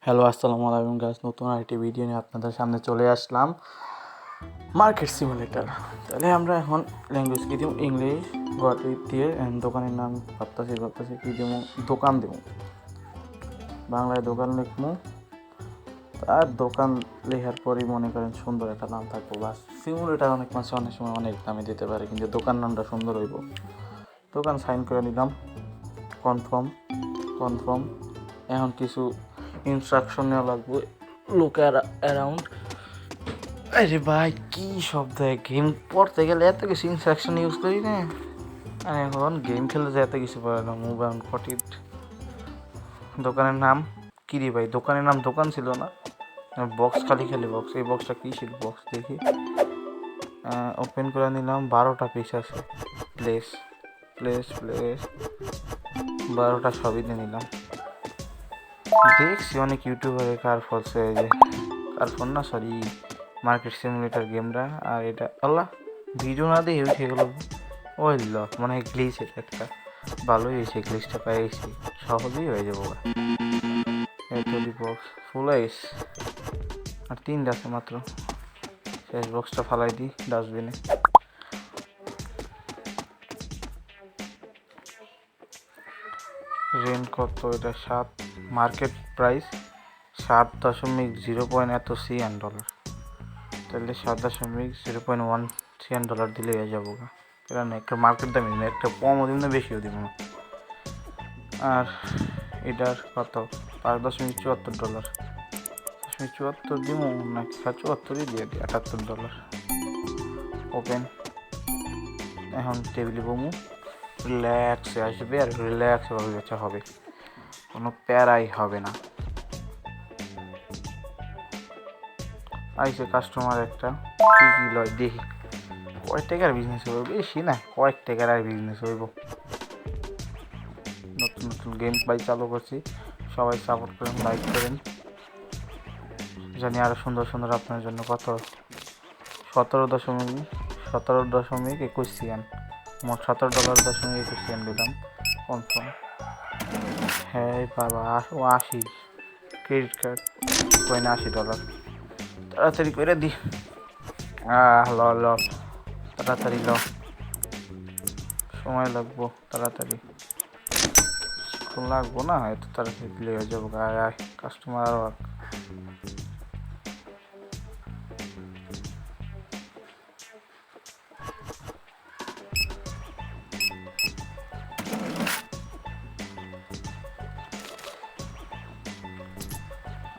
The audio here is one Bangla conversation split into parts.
হ্যালো, আসসালামু আলাইকুম গাইস। নতুন আরেকটি ভিডিও নিয়ে আপনাদের সামনে চলে আসলাম, মার্কেট সিমুলেটর। তাহলে আমরা এখন ল্যাঙ্গুয়েজ কী দিব, ইংলিশ গুয়াহাটি দিয়ে দোকানের নাম ভাবতেছি কী দিব, দোকান দিব, বাংলায় দোকান লিখবো। আর দোকান লেখার পরই মনে করেন সুন্দর একটা নাম থাকবো। বাস সিমুলেটার অনেক মাসে অনেক সময় অনেক দামে দিতে পারে, কিন্তু দোকান নামটা সুন্দর হইব। দোকান সাইন করে নিলাম, কনফার্ম কনফার্ম। এখন কিছু ইনস্ট্রাকশন নেওয়া লাগবে, লুক অ্যারাউন্ড। আরে ভাই কি শব্দ! গেম পড়তে গেলে এত কিছু ইনস্ট্রাকশন ইউজ করি না, আর এখন গেম খেলতে যে এত কিছু পারে না। মুভ অ্যান্ড কট ইট। দোকানের নাম কি রে ভাই? দোকানের নাম দোকান ছিল না, বক্স খালি বক্স। এই বক্সটা কী ছিল? বক্স দেখি, ওপেন করে নিলাম। 12টা পিস আছে। প্লেস প্লেস প্লেস 12টা সবই দিয়ে নিলাম। দেখছি অনেক ইউটিউবারে কার ফলসে, যে কার ফোন না, সরি, মার্কেট সিমুলেটর গেমটা। আর এটা আল্লাহ ভিডিও না দিয়ে উঠে গেল। ওই মানে গ্লিচ, এটা একটা ভালোই হয়েছে, গ্লিচটা পেয়ে গেছি, সহজেই হয়ে যাবো। তৈরি বক্স ফুল আইস, আর 3টা আছে মাত্র। শেষ বক্সটা ফালাই দিই ডাস্টবিনে। রেন্ট কত? এটা 7, মার্কেট প্রাইস 7.0 এত $CN। তাহলে 7.0.1 $CN দিলে হয়ে যাবো। এটা না একটা মার্কেট দামই না, একটা কমও দিব না বেশিও দিব না। আর এটার কত? $5.74। 74 দিব নাকি? 74ই দিয়ে দিই, $78। ওপেন। এখন টেবিলে বমু, রিল্যাক্সে আসবে আর রিল্যাক্সে ভাবে বেচা হবে, কোনো প্যারাই হবে না। আইসে কাস্টমার একটা, কী কী লয় দেখি। কয়েক টাকার বিজনেস হইব, বেশি না, কয়েক টাকার আর বিজনেস হইব। নতুন নতুন গেম প্লে চালু করছি, সবাই সাপোর্ট করেন, লাইক করেন, জানি আরও সুন্দর সুন্দর আপনার জন্য। কত? 17.21 CN, মোট $17.21 দিলাম। কনফার্ম। হ্যাঁ বাবা, 80 ক্রেডিট কার্ড কয়েন $80। তাড়াতাড়ি করে দি। ল ল তাড়াতাড়ি ল, সময় লাগবো, তাড়াতাড়ি লাগবো না, এত তাড়াতাড়ি দিলে হয়ে যাবো। আয় কাস্টমার আরও।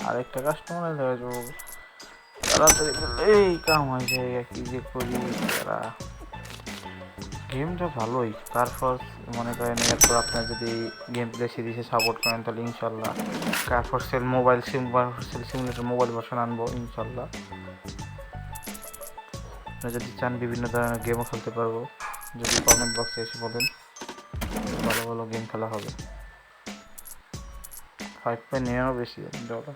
আরেকটা কাস্টমার হয়ে যাবো, তাড়াতাড়ি এই কাম হয়ে যায়। কি যে করি, তারা গেমটা ভালোই। তারপর মনে করেন এরপর আপনার যদি গেম প্লে সিরিজে সাপোর্ট করেন, তাহলে ইনশাল্লাহ car for sale mobile simulator mobile version আনবো ইনশাল্লাহ। আপনারা যদি চান বিভিন্ন ধরনের গেমও খেলতে পারবো, যদি কমেন্ট বক্সে এসে বলেন, ভালো ভালো গেম খেলা হবে। $5.99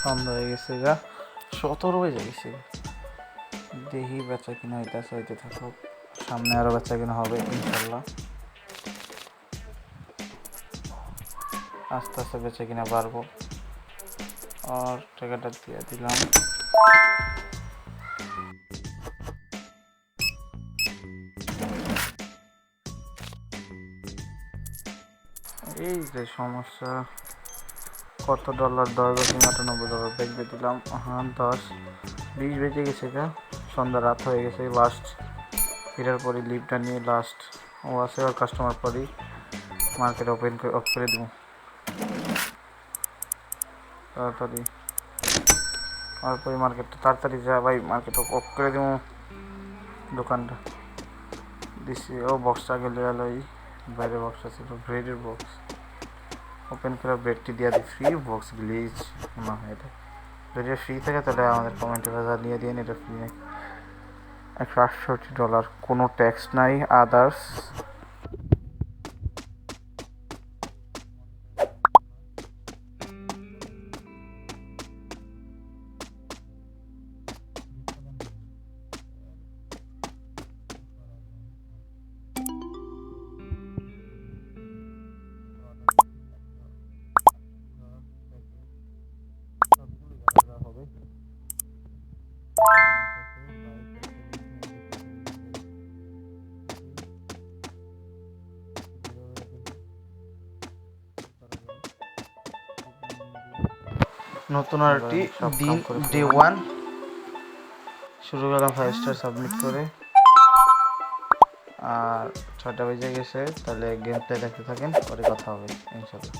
সন্ধ্যা হয়ে গেছে গা, 17 বেজে গেছে। দেখি বেচা কিনা হইতে থাকুক, সামনে আরও বেচা কিনা হবে ইনশাল্লাহ। আস্তে আস্তে বেচা কিনা বাড়বো। আর টাকাটা দিয়ে দিলাম। এই যে সমস্যা, কত ডলার? $10.98 ব্যাগ দিয়ে দিলাম। হ্যাঁ 10-20 বেজে গেছে গা, সন্ধ্যা রাত হয়ে গেছে। লাস্ট এটার পরে লিভটা নিয়ে লাস্ট ও আছে, আর কাস্টমার পরেই মার্কেট অফ করে দেবো। তাড়াতাড়ি তারপরে মার্কেটটা তাড়াতাড়ি যা ভাই, মার্কেট অফ করে দিব দোকানটা দিছি। ও বক্সটা আগে লেয়া লই, বাইরে বক্সটা ছিল ব্রেডের বক্স, ওপেন করে ব্রেডটি দিয়া দিই। ফ্রি বক্স গ্লিচ না হয় এটা যদি ফ্রি থাকে তাহলে আমাদের কমেন্টে জানিয়ে দিন এটা ফ্রি নাকি। $168, কোনো ট্যাক্স নাই আদার্স। নতুন আরটি দিন ডে 1 শুরু করলাম 5 স্টার সাবমিট করে। আর 6টা বেজে গেছে, তাহলে গেম প্লে দেখতে থাকেন, পরে কথা হবে ইনশাল্লাহ।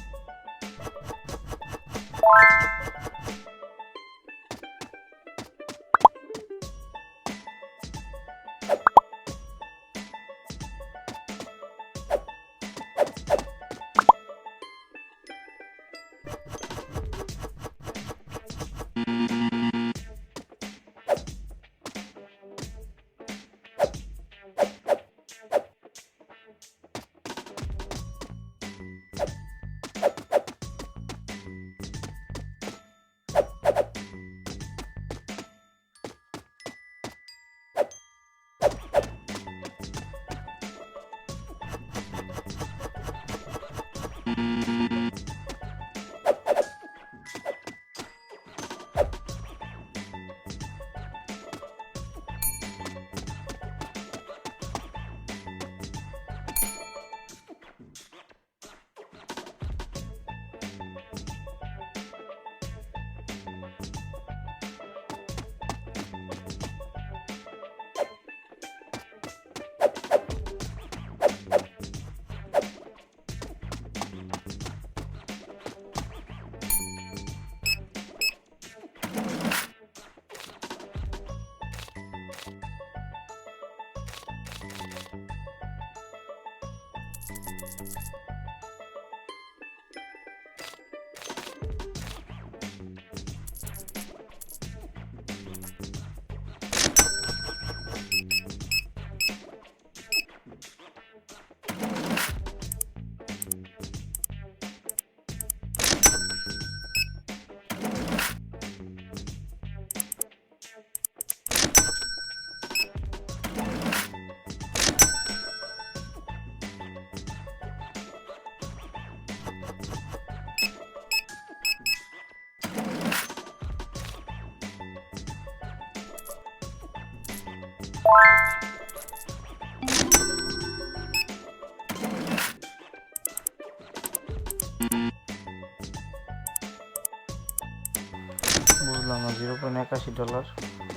বুঝলাম না, $0.81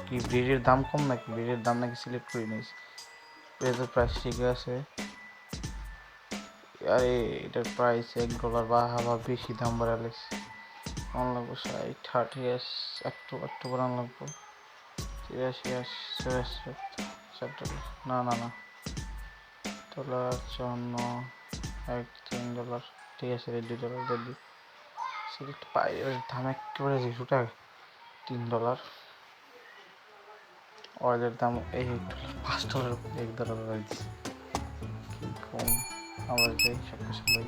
কি ব্রিডের দাম কম নাকি? ব্রিডের দাম নাকি সিলেক্ট করে নিয়েছি, ব্রিডের প্রাইস ঠিক আছে। আরে এটার প্রাইস $1 বা হাবা বেশি দাম বাড়ালে আন লাগবো 60 একটু করে আন লাগবো 83 না না না $54 ঠিক আছে, $2 দিয়ে দিই। সিলেক্ট পাই দাম একেবারে $0 $3। অয়েলের দাম এই $5 $1 রয়েছে, কি কম। আবার যাই সব কিছু লই।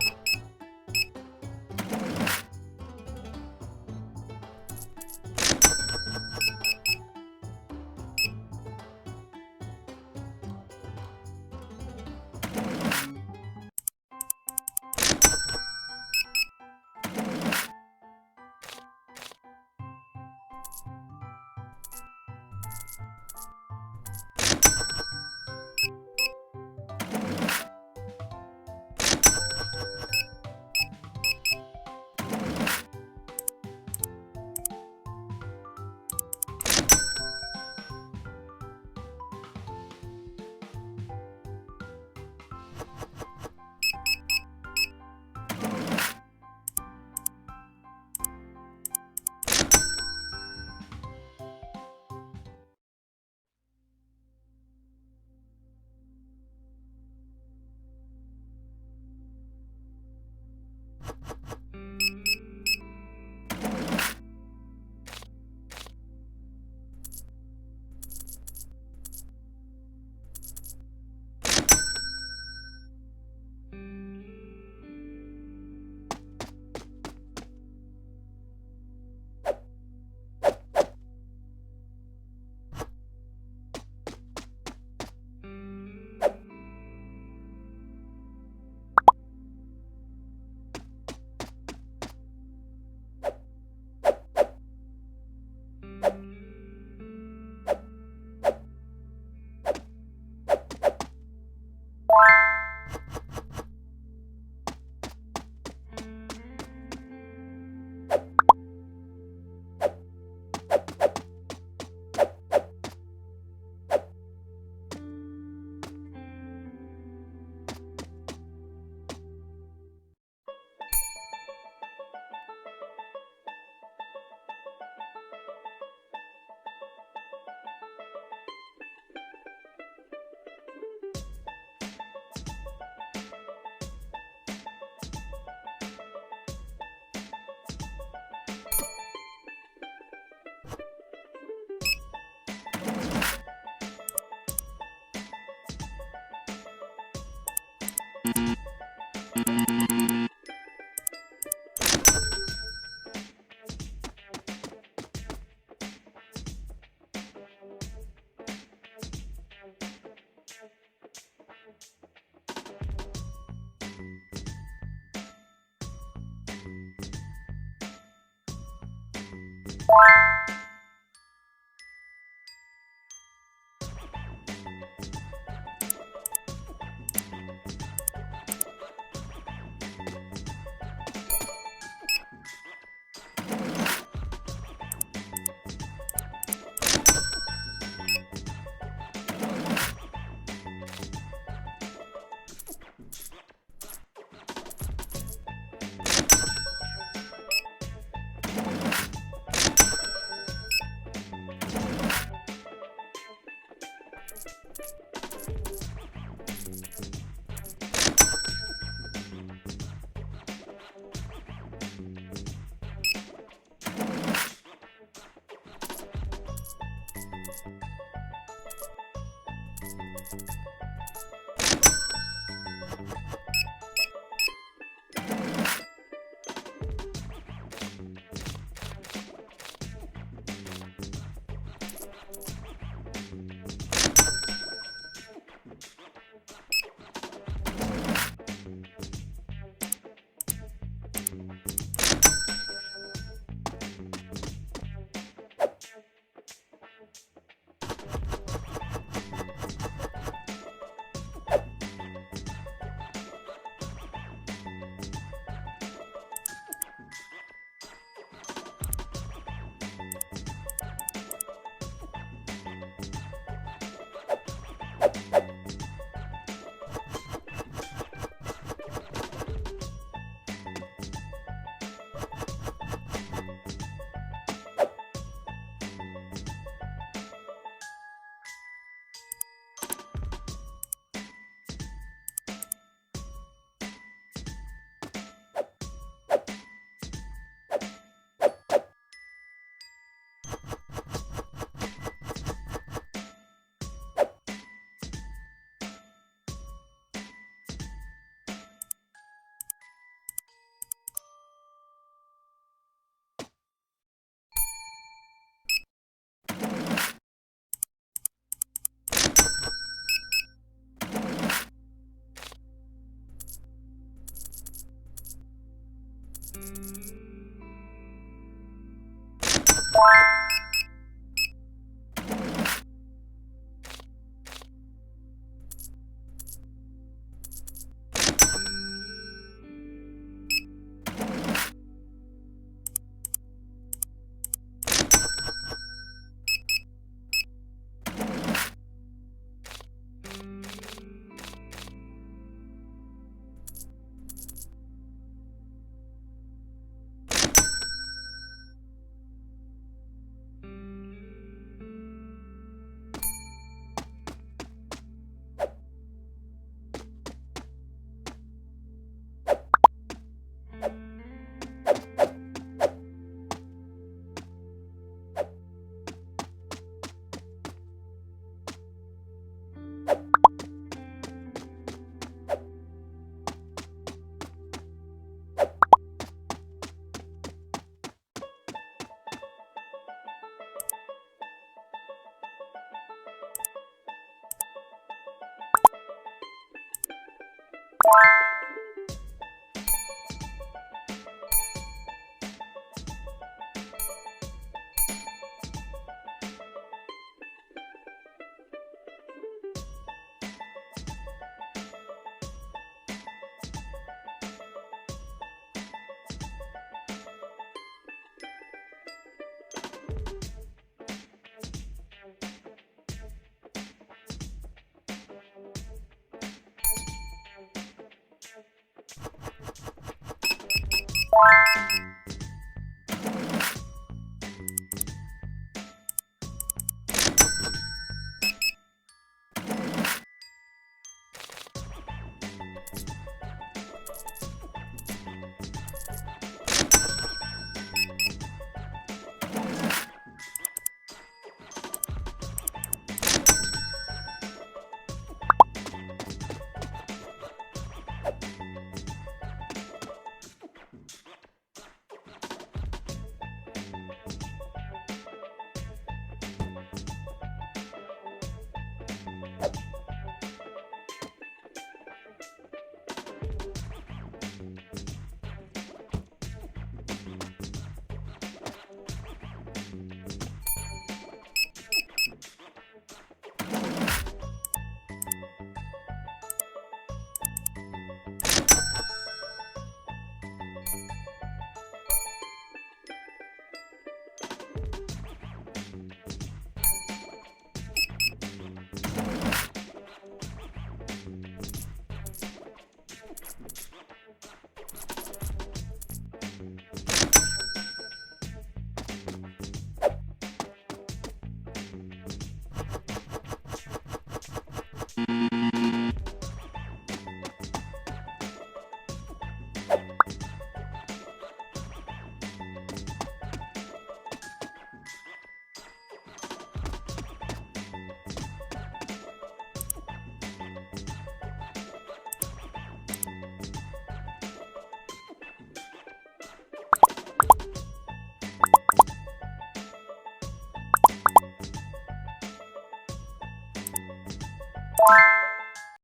বাই।